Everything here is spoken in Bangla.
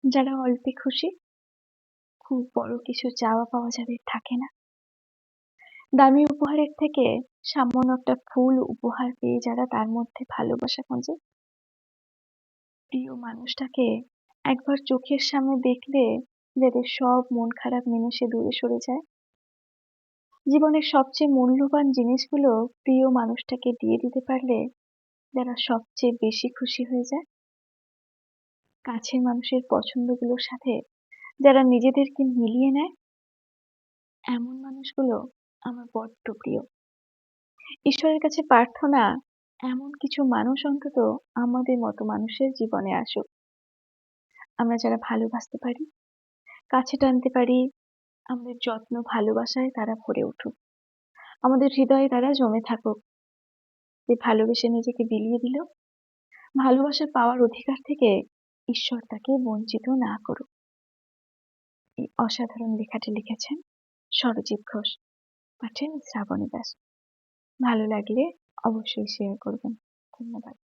যারা অল্পে খুশি, খুব বড় কিছু চাওয়া পাওয়া যাদের থাকে না। দামি উপহারের থেকে সামান্য একটা ফুল উপহার পেয়ে যারা তার মধ্যে ভালোবাসা খোঁজে, প্রিয় মানুষটাকে একবার চোখের সামনে দেখলে যাদের সব মন খারাপ নিমেষে দূরে সরে যায়। জীবনের সবচেয়ে মূল্যবান জিনিসগুলো প্রিয় মানুষটাকে দিয়ে দিতে পারলে যারা সবচেয়ে বেশি খুশি হয়ে যায়। কাছের মানুষের পছন্দগুলোর সাথে যারা নিজেদেরকে মিলিয়ে নেয়, এমন মানুষগুলো আমার বড্ড প্রিয়। ঈশ্বরের কাছে প্রার্থনা, এমন কিছু মানুষ অন্তত আমাদের মতো মানুষের জীবনে আসুক। আমরা যারা ভালোবাসতে পারি, কাছে টানতে পারি, আমাদের যত্ন ভালোবাসায় তারা ভরে উঠুক। আমাদের হৃদয়ে তারা জমে থাকুক। যে ভালোবেসে নিজেকে বিলিয়ে দিল, ভালোবাসা পাওয়ার অধিকার থেকে ঈশ্বর তাকে বঞ্চিত না করুক। এই অসাধারণ লেখাটি লিখেছেন সরজিৎ ঘোষ, পাঠেন শ্রাবণী দাস। ভালো লাগলে অবশ্যই শেয়ার করবেন। ধন্যবাদ।